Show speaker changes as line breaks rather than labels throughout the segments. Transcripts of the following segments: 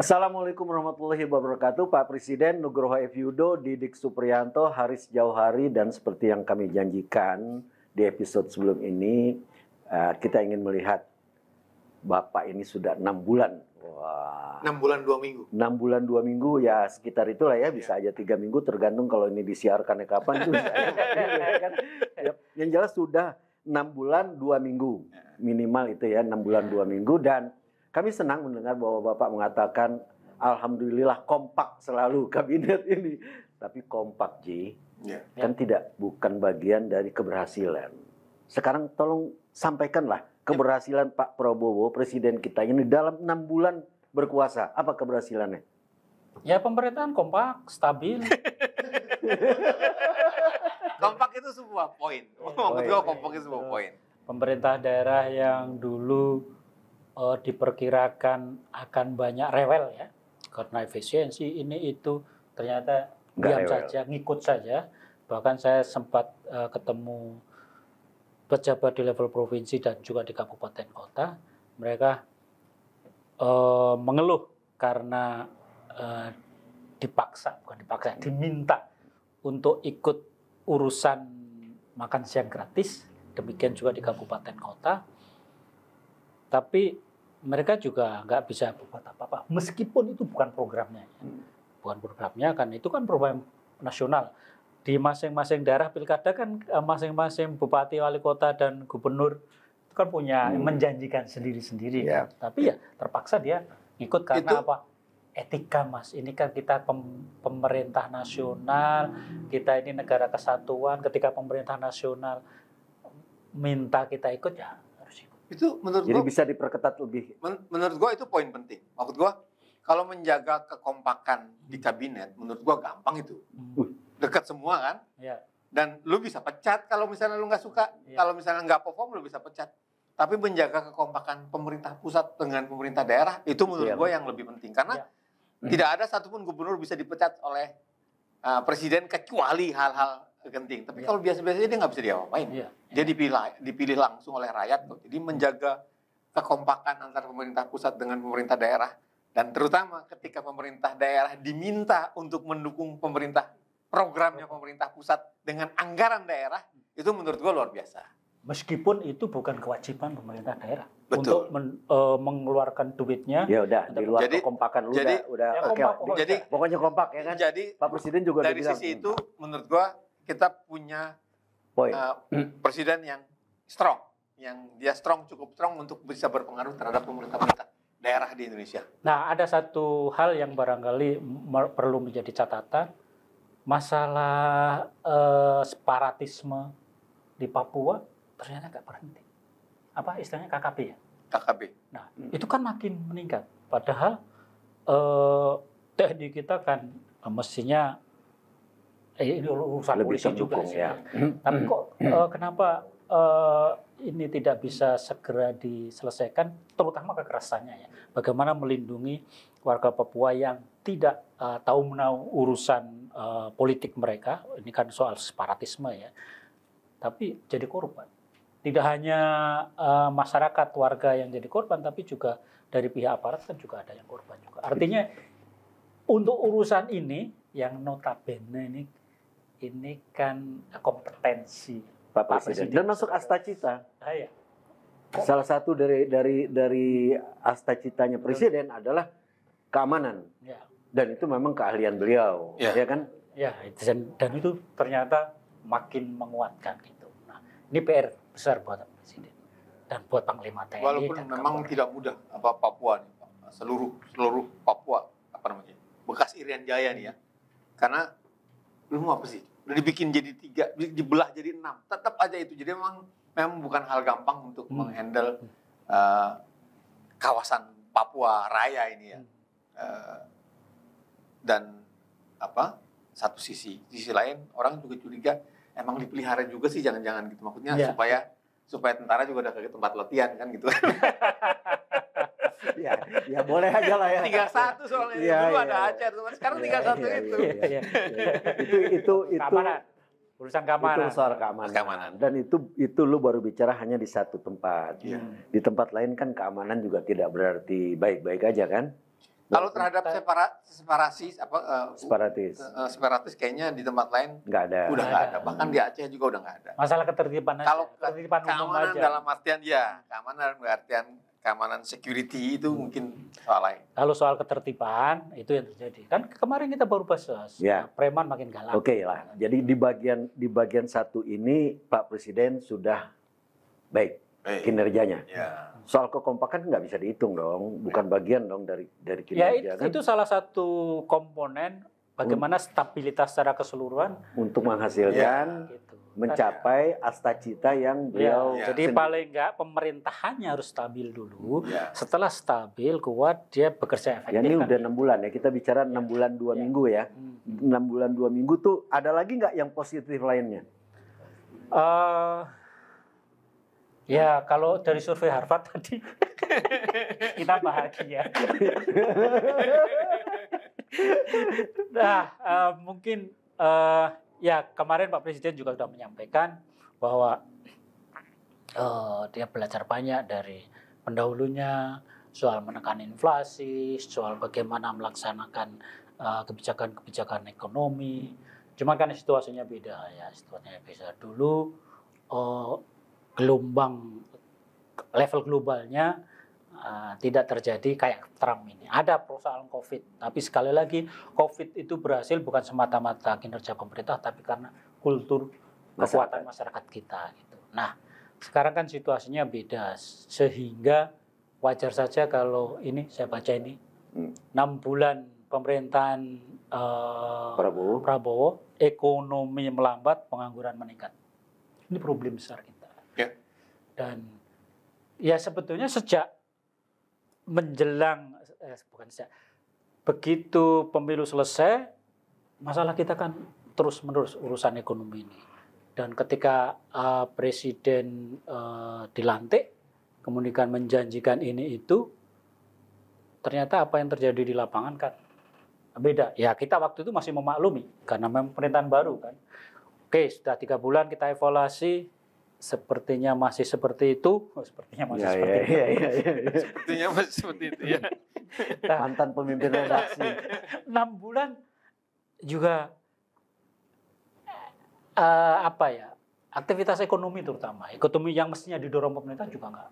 Assalamualaikum warahmatullahi wabarakatuh. Pak Presiden Nugroho F. Yudo, Didik Supriyanto, Haris Jauhari, dan seperti yang kami janjikan di episode sebelum ini, kita ingin melihat Bapak ini sudah 6 bulan.
Wah. 6 bulan 2 minggu.
6 bulan 2 minggu, ya sekitar itulah ya, bisa aja 3 minggu tergantung kalau ini disiarkannya kapan. Itu bisa kan? Yang jelas sudah 6 bulan 2 minggu. Minimal itu ya, 6 bulan 2 minggu. Dan kami senang mendengar bahwa Bapak mengatakan, alhamdulillah kompak selalu kabinet ini. Tapi kompak, Ji, kan bukan bagian dari keberhasilan. Sekarang tolong sampaikanlah keberhasilan Pak Prabowo, Presiden kita ini dalam 6 bulan berkuasa. Apa keberhasilannya?
Ya, pemerintahan kompak, stabil.
Kompak itu sebuah poin. Maksud gue kompak itu sebuah poin.
Pemerintah daerah yang dulu diperkirakan akan banyak rewel ya, karena efisiensi ini itu ternyata diam saja, ngikut saja. Bahkan saya sempat ketemu pejabat di level provinsi dan juga di kabupaten kota, mereka mengeluh karena diminta untuk ikut urusan makan siang gratis. Demikian juga di kabupaten kota. Tapi mereka juga nggak bisa berbuat apa-apa, meskipun itu bukan programnya. Bukan programnya, kan itu kan program nasional. Di masing-masing daerah pilkada kan masing-masing bupati, wali kota, dan gubernur itu kan punya menjanjikan sendiri-sendiri.
Yeah.
Tapi ya terpaksa dia ikut karena apa? Etika, Mas. Ini kan kita pemerintah nasional, kita ini negara kesatuan. Ketika pemerintah nasional minta kita ikut, ya
itu menurut
jadi bisa diperketat lebih.
Menurut gua itu poin penting. Maksud gua kalau menjaga kekompakan di kabinet, menurut gua gampang itu. Dekat semua kan?
Ya.
Dan lu bisa pecat kalau misalnya lu nggak suka. Ya. Kalau misalnya nggak perform lu bisa pecat. Tapi menjaga kekompakan pemerintah pusat dengan pemerintah daerah itu menurut gua yang lebih penting, karena tidak ada satupun gubernur bisa dipecat oleh presiden kecuali hal-hal genting. Tapi kalau biasa-biasa dia nggak bisa diapa-apain. Dia dipilih langsung oleh rakyat. Jadi menjaga kekompakan antara pemerintah pusat dengan pemerintah daerah, dan terutama ketika pemerintah daerah diminta untuk mendukung programnya pemerintah pusat dengan anggaran daerah, itu menurut gue luar biasa.
Meskipun itu bukan kewajiban pemerintah daerah.
Betul.
Untuk mengeluarkan duitnya.
Ya udah, di luar kekompakan lu udah oke.
Jadi
pokoknya kompak ya kan.
Jadi
Pak Presiden juga
dari sisi itu menurut gue kita punya presiden yang strong, yang dia cukup strong untuk bisa berpengaruh terhadap pemerintah daerah di Indonesia.
Nah, ada satu hal yang barangkali perlu menjadi catatan, masalah separatisme di Papua ternyata nggak berhenti. Apa istilahnya KKB ya?
KKB.
Nah, itu kan makin meningkat. Padahal TNI kita kan mestinya ini urusan polisi juga sih. Ya. Tapi kok kenapa ini tidak bisa segera diselesaikan, terutama kekerasannya ya. Bagaimana melindungi warga Papua yang tidak tahu menahu urusan politik mereka, ini kan soal separatisme ya. Tapi jadi korban. Tidak hanya masyarakat, warga yang jadi korban, tapi juga dari pihak aparat kan juga ada yang korban juga. Artinya untuk urusan ini yang notabene ini kan kompetensi
Pak Presiden. Dan masuk Astacita.
Ya.
Salah satu dari Astacitanya Presiden adalah keamanan. Ya. Dan itu memang keahlian beliau, ya kan?
Ya, dan itu ternyata makin menguatkan gitu. Nah, ini PR besar buat Presiden dan buat Panglima TNI.
Walaupun memang tidak mudah Papua nih, seluruh Papua bekas Irian Jaya nih ya. Karena lu mau apa sih? Udah dibikin jadi 3, dibelah jadi 6. Tetap aja itu. Jadi memang bukan hal gampang untuk menghandle kawasan Papua Raya ini ya. Dan satu sisi lain orang juga curiga emang dipelihara juga sih, jangan-jangan gitu. Maksudnya supaya tentara juga udah ke tempat latihan kan gitu.
Ya boleh aja lah ya.
3-1 soalnya dulu ada Aceh, sekarang 3-1 itu.
Itu
keamanan. Urusan keamanan.
Itu soal keamanan. Dan itu lu baru bicara hanya di satu tempat. Di tempat lain kan keamanan juga tidak berarti baik-baik aja kan?
Kalau terhadap separatis kayaknya di tempat lain
nggak ada.
Udah nggak ada. Bahkan di Aceh juga udah nggak ada.
Masalah ketertiban aja.
Kalau
ketertiban umum
keamanan
aja.
dalam artian keamanan dalam artian keamanan security itu mungkin soal lain.
Kalau soal ketertiban itu yang terjadi. Kan kemarin kita baru bahas preman makin galak.
Oke lah. Jadi di bagian satu ini Pak Presiden sudah baik kinerjanya.
Ya.
Soal kekompakan nggak bisa dihitung dong, bukan bagian dong dari kinerja.
Ya itu salah satu komponen bagaimana stabilitas secara keseluruhan
untuk menghasilkan
gitu.
Mencapai asta-cita yang beliau.
Jadi paling nggak pemerintahannya harus stabil dulu. Setelah stabil kuat dia bekerja efektif.
Ya ini udah 6 bulan ya, kita bicara 6 bulan 2 minggu ya. 6 bulan 2 minggu tuh ada lagi nggak yang positif lainnya?
Ya, kalau dari survei Harvard tadi kita bahagia. Nah, mungkin ya kemarin Pak Presiden juga sudah menyampaikan bahwa dia belajar banyak dari pendahulunya soal menekan inflasi, soal bagaimana melaksanakan kebijakan-kebijakan ekonomi. Cuma kan situasinya beda ya, situasinya beda dulu. Gelombang level globalnya tidak terjadi kayak Trump ini. Ada persoalan COVID, tapi sekali lagi COVID itu berhasil bukan semata-mata kinerja pemerintah, tapi karena kultur kekuatan masyarakat kita. Gitu. Nah, sekarang kan situasinya beda, sehingga wajar saja kalau ini saya baca ini 6 bulan pemerintahan Prabowo, ekonomi melambat, pengangguran meningkat. Ini problem besar kita. Dan ya sebetulnya sejak menjelang begitu pemilu selesai, masalah kita kan terus-menerus urusan ekonomi ini. Dan ketika presiden dilantik, kemudian menjanjikan ini itu, ternyata apa yang terjadi di lapangan kan beda. Ya kita waktu itu masih memaklumi karena memang pemerintahan baru kan. Oke, sudah 3 bulan kita evaluasi. Sepertinya masih seperti itu, sepertinya masih seperti itu.
Sepertinya masih seperti itu ya.
Mantan pemimpin redaksi.
6 bulan juga aktivitas ekonomi terutama, ekonomi yang mestinya didorong pemerintah juga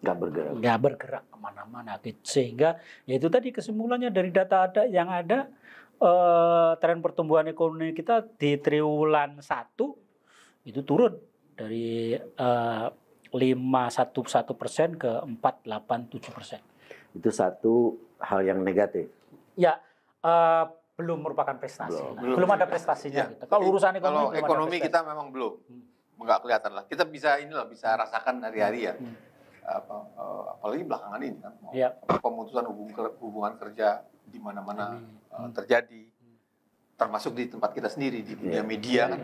nggak bergerak kemana-mana. Sehingga ya itu tadi kesimpulannya dari data yang ada, tren pertumbuhan ekonomi kita di triwulan 1 itu turun dari 5,11% ke 4,87%.
Itu satu hal yang negatif.
Ya, belum merupakan prestasi. Belum ada prestasinya. Gitu. Kalau urusan
ekonomi kita memang belum, nggak kelihatan lah. Kita bisa rasakan hari-hari ya. Apalagi belakangan ini kan, pemutusan hubungan kerja di mana-mana terjadi, termasuk di tempat kita sendiri di dunia media kan.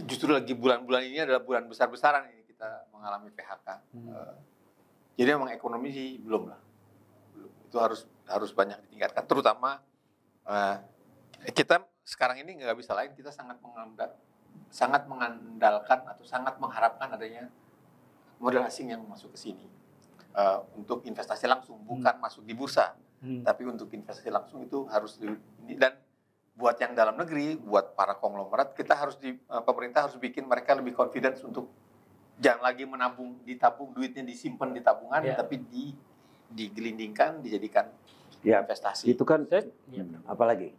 Justru lagi bulan-bulan ini adalah bulan besar-besaran ini kita mengalami PHK. Jadi memang ekonomi sih belum lah. Itu harus banyak ditingkatkan. Terutama kita sekarang ini nggak bisa lain, kita sangat mengandalkan atau sangat mengharapkan adanya modal asing yang masuk ke sini untuk investasi langsung, bukan masuk di bursa, tapi untuk investasi langsung itu harus dan buat yang dalam negeri, buat para konglomerat, pemerintah harus bikin mereka lebih confidence untuk jangan lagi ditabung duitnya disimpan di tabungan, tapi digelindingkan, dijadikan investasi.
Itu kan, apalagi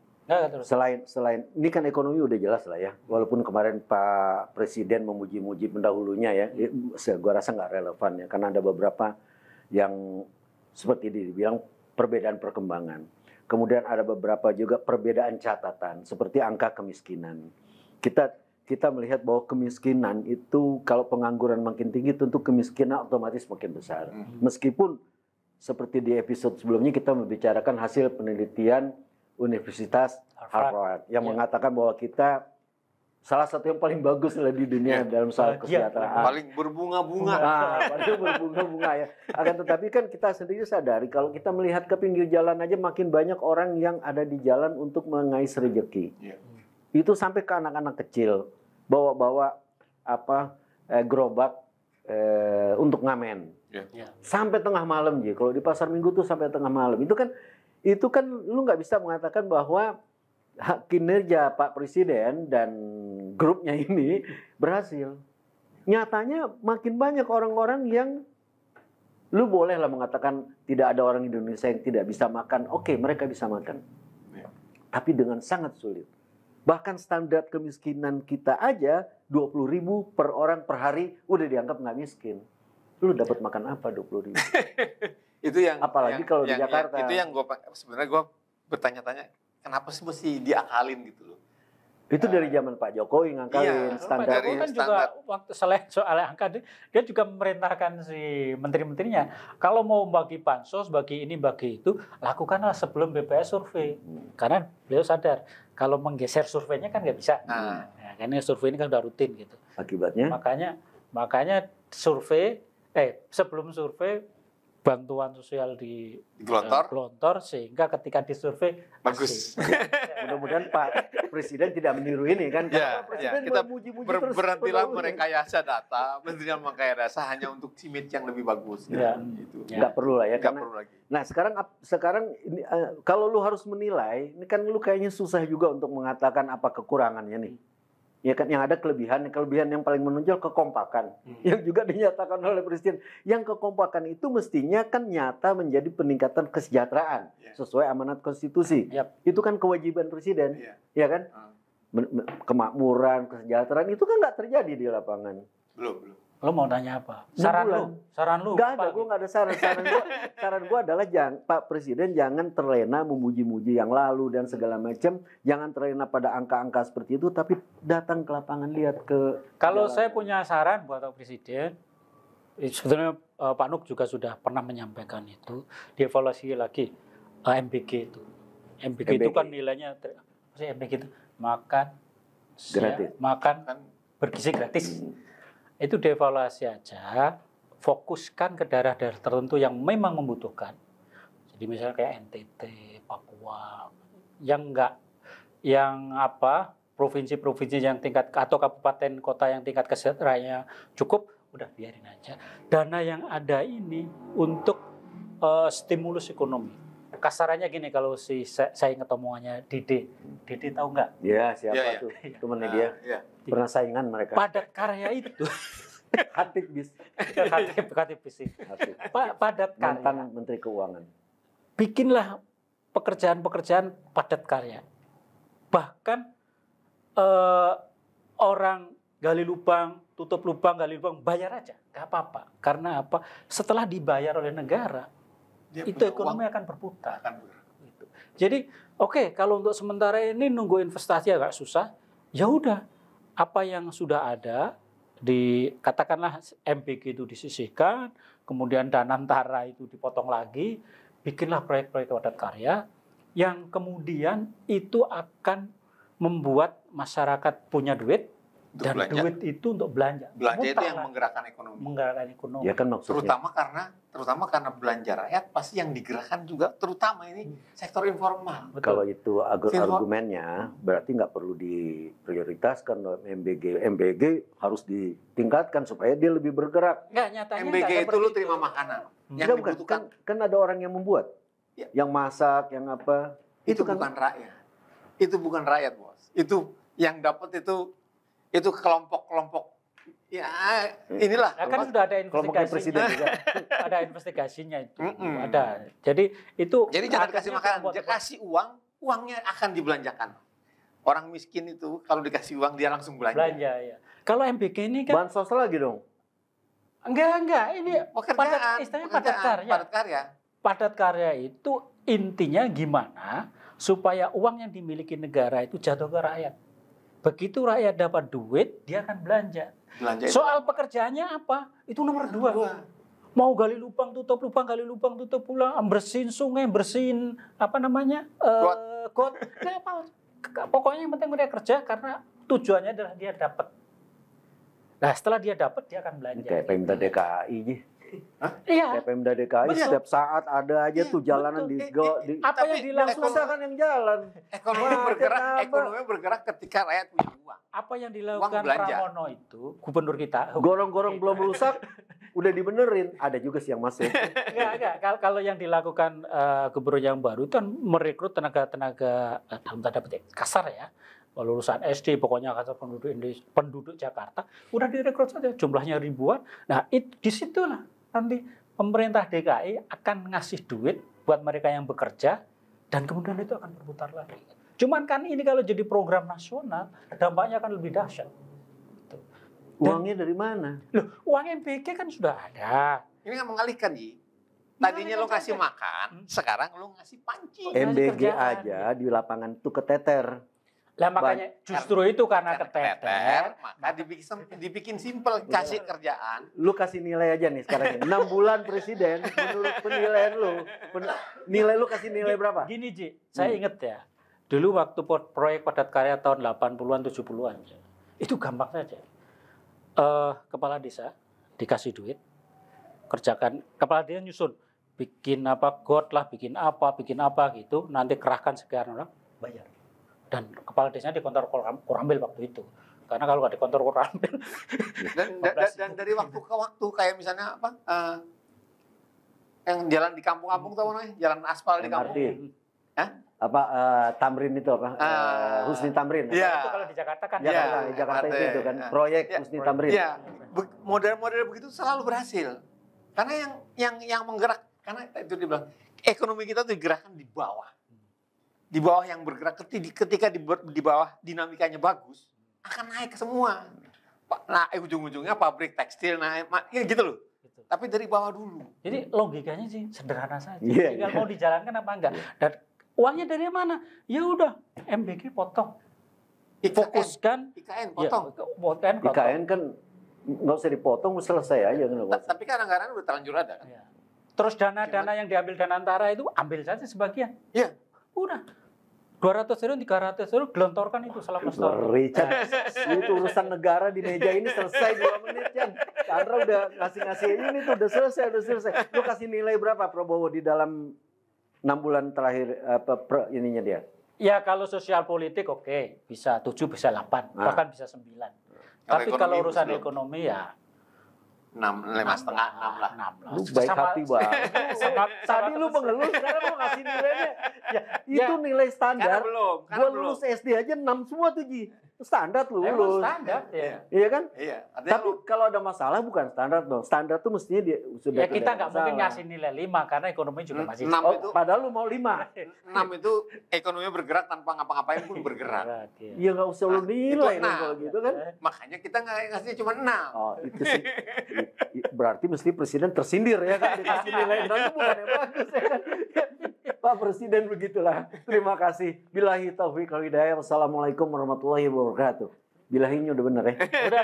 selain ini kan ekonomi udah jelas lah ya. Walaupun kemarin Pak Presiden memuji-muji pendahulunya ya, gua rasa nggak relevan ya, karena ada beberapa yang seperti dibilang perbedaan perkembangan. Kemudian ada beberapa juga perbedaan catatan, seperti angka kemiskinan. Kita melihat bahwa kemiskinan itu kalau pengangguran makin tinggi, tentu kemiskinan otomatis makin besar. Meskipun seperti di episode sebelumnya kita membicarakan hasil penelitian Universitas Harvard yang mengatakan bahwa kita salah satu yang paling bagus lah di dunia dalam soal kesejahteraan.
Paling berbunga-bunga.
Paling berbunga-bunga ya. Akan tetapi kan kita sendiri sadari kalau kita melihat ke pinggir jalan aja makin banyak orang yang ada di jalan untuk mengais rezeki. Itu sampai ke anak-anak kecil bawa-bawa gerobak untuk ngamen. Sampai tengah malam Ji. Kalau di pasar Minggu tuh sampai tengah malam. Itu kan itu kan lu nggak bisa mengatakan bahwa kinerja Pak Presiden dan grupnya ini berhasil. Nyatanya makin banyak orang-orang yang lu bolehlah mengatakan tidak ada orang Indonesia yang tidak bisa makan. Oke, mereka bisa makan. Tapi dengan sangat sulit. Bahkan standar kemiskinan kita aja 20.000 per orang per hari udah dianggap nggak miskin. Lu dapat makan apa 20.000?
Itu yang
apalagi kalau di Jakarta.
Itu yang sebenarnya gue bertanya-tanya, kenapa sih mesti diakalin gitu loh?
Itu dari zaman Pak Jokowi ngangkalin standar.
Pak Jokowi kan juga waktu selain soal angka dia juga memerintahkan si menteri-menterinya kalau mau bagi bansos, bagi ini, bagi itu, lakukanlah sebelum BPS survei. Karena beliau sadar kalau menggeser surveinya kan nggak bisa. Nah, karena survei ini kan udah rutin gitu.
Akibatnya?
Makanya survei sebelum survei bantuan sosial digelontor sehingga ketika disurvei
bagus.
Mudah-mudahan Pak Presiden tidak meniru ini kan.
Presiden kita berhentilah merekayasa data, berhentilah merekayasa hanya untuk image yang lebih bagus. Gitu.
Nggak perlu lah ya.
Nggak perlu lagi.
Nah sekarang ini kalau lu harus menilai, ini kan lu kayaknya susah juga untuk mengatakan apa kekurangannya nih. Ya kan, yang ada kelebihan yang paling menonjol kekompakan, yang juga dinyatakan oleh Presiden. Yang kekompakan itu mestinya kan nyata menjadi peningkatan kesejahteraan sesuai amanat konstitusi. Itu kan kewajiban Presiden, ya kan? Kemakmuran, kesejahteraan itu kan nggak terjadi di lapangan.
Belum.
Lo mau nanya apa? Saran lu?
Nggak ada, gue nggak ada saran. Saran gue adalah Pak Presiden jangan terlena memuji-muji yang lalu dan segala macam. Jangan terlena pada angka-angka seperti itu, tapi datang ke lapangan, lihat ke.
Kalau saya punya saran buat Pak Presiden, sebetulnya Pak Nuk juga sudah pernah menyampaikan itu, dievaluasi lagi MBG itu. MBG itu kan nilainya, MBG itu makan
gratis,
makan bergizi gratis. Itu dievaluasi aja, fokuskan ke daerah-daerah tertentu yang memang membutuhkan. Jadi misalnya kayak NTT, Papua, provinsi-provinsi yang tingkat atau kabupaten kota yang tingkat kesejahteraannya cukup, udah biarin aja. Dana yang ada ini untuk stimulus ekonomi. Kasarannya gini, kalau saya ingat omongannya Dede tahu nggak?
Ya, siapa tuh? Temennya dia. Pernah saingan mereka.
Padat karya itu.
Hatip bis.
Padat karya.
Mantan Menteri Keuangan.
Bikinlah pekerjaan-pekerjaan padat karya. Bahkan orang gali lubang, tutup lubang, gali lubang, bayar aja. Gak apa-apa. Karena apa? Setelah dibayar oleh negara, itu ekonomi akan berputar. Gitu. Jadi, oke, kalau untuk sementara ini nunggu investasi agak susah, ya udah. Apa yang sudah ada, katakanlah MBG itu disisihkan, kemudian Danantara itu dipotong lagi, bikinlah proyek-proyek padat karya, yang kemudian itu akan membuat masyarakat punya duit, dan belanja. Duit itu untuk belanja.
Belanja itu yang menggerakkan ekonomi.
Ya kan maksudnya.
Terutama karena belanja rakyat pasti yang digerakkan juga terutama ini sektor informal.
Kalau itu argumennya berarti nggak perlu diprioritaskan MBG harus ditingkatkan supaya dia lebih bergerak.
Nggak, nyatanya
MBG itu lu terima makanan. Yang dibutuhkan
kan ada orang yang membuat, yang masak, yang apa.
Itu kan bukan rakyat. Itu bukan rakyat, Bos. Itu yang dapat itu kelompok-kelompok inilah.
Nah, kan sudah ada investigasinya juga. Ada investigasinya itu. Ada. Jadi
jangan kasih makanan, dia kasih uangnya akan dibelanjakan. Orang miskin itu kalau dikasih uang dia langsung belanja ya.
Kalau MBG ini kan
bansos lagi dong.
Enggak, ini padat karya. Padat karya itu intinya gimana supaya uang yang dimiliki negara itu jatuh ke rakyat. Begitu rakyat dapat duit, dia akan belanja. Soal pekerjaannya apa? Itu nomor 2. Mau gali lubang, tutup lubang, gali lubang, tutup lubang, bersihin sungai, bersihin got. Pokoknya yang penting dia kerja karena tujuannya adalah dia dapat. Nah, setelah dia dapat, dia akan belanja.
Kayak Pemda DKI.
Iya.
Kayak Pemda DKI setiap saat ada aja tuh jalanan di
apa yang dilakukan
kan yang jalan.
Ekonomi bergerak ketika rakyat punya uang.
Apa yang dilakukan Pramono itu, gubernur kita.
Gorong-gorong belum rusak, udah dibenerin, ada juga sih yang masuk.
Enggak. Kalau yang dilakukan gubernur yang baru itu kan merekrut tenaga dalam tanda petik kasar ya, lulusan SD, pokoknya kasar penduduk Jakarta, udah direkrut saja, jumlahnya ribuan. Nah, disitulah nanti pemerintah DKI akan ngasih duit buat mereka yang bekerja, dan kemudian itu akan berputar lagi. Cuman kan ini kalau jadi program nasional, dampaknya akan lebih dahsyat.
Uangnya dari mana?
Loh, uang MBG kan sudah ada.
Ini kan mengalihkan, Ji. Tadinya lo kasih makan, sekarang lo ngasih panci.
MBG aja di lapangan itu keteter.
Lah makanya justru itu karena keteter,
maka dibikin simpel, kasih kerjaan.
Lu kasih nilai aja nih sekarang. 6 bulan presiden, menurut penilaian lu, nilai lu kasih nilai berapa?
Gini Ji, saya inget ya, dulu waktu proyek padat karya tahun 80-an, 70-an, itu gampang saja. Kepala desa dikasih duit, kerjakan, kepala desa nyusun, bikin apa, got lah, bikin apa gitu, nanti kerahkan sekian orang, bayar. Dan kepala desanya di kantor Korambil waktu itu. Karena kalau nggak di kantor Korambil.
Dan dari waktu ke waktu, kayak misalnya apa, yang jalan di kampung-kampung tahu namanya, jalan aspal di kampung. Hah?
Apa Tamrin itu apa? Husni Tamrin.
Iya.
Itu kalau di Jakarta kan.
Jakarta, di Jakarta itu kan proyek Husni Tamrin.
Iya. Model-model begitu selalu berhasil. Karena yang menggerak, karena itu dibilang ekonomi kita tuh digerakkan di bawah. Di bawah yang bergerak, ketika di bawah dinamikanya bagus, akan naik ke semua. Nah, ujung-ujungnya pabrik tekstil naik, ya gitu loh. Gitu. Tapi dari bawah dulu.
Jadi logikanya sih sederhana saja.
Yeah,
tinggal mau dijalankan apa enggak. Dan uangnya dari mana? Ya udah, MBG potong. Fokuskan
IKN potong.
Ya,
IKN kan nggak usah dipotong, selesai aja.
Tapi kan anggaran udah terlanjur ada kan.
Ya. Terus dana-dana yang diambil dana antara itu ambil saja sebagian.
Iya.
Udah. 200 triliun, 300 triliun, gelontorkan itu selama setahun.
Richard, itu urusan negara di meja ini selesai 2 menit, Chan. Chandra udah ngasih ini tuh udah selesai. Lu kasih nilai berapa Prabowo di dalam 6 bulan terakhir ininya dia?
Ya kalau sosial politik oke, bisa 7, bisa 8, bahkan bisa 9. Tapi kalau urusan ekonomi ya
5,5, 6 lah.
Lu baik hati banget. Tadi lu mengeluh, sekarang lu ngasih nilainya. Ya, itu nilai standar. Gua lulus SD aja 6 semua tuh, Ji. Standar lulus.
Standar ya.
Iya kan?
Iya.
Tapi kalau ada masalah bukan standar dong. Standar tuh mestinya dia sudah.
Ya kita nggak mungkin ngasih nilai 5 karena ekonomi juga masih.
6 itu,
padahal lu mau 5.
6 itu ekonomi bergerak tanpa ngapa-ngapain pun bergerak.
Iya nggak usah lu nilai kalau gitu kan.
Makanya kita nggak ngasih cuma 6.
Oh itu sih. Berarti mesti presiden tersindir ya kan dikasih nilai 6 itu bukan yang bagus ya kan. Pak Presiden begitulah. Terima kasih. Billahi taufiq wal hidayah. Wassalamualaikum warahmatullahi wabarakatuh. Bilahinya udah bener ya.
Udah.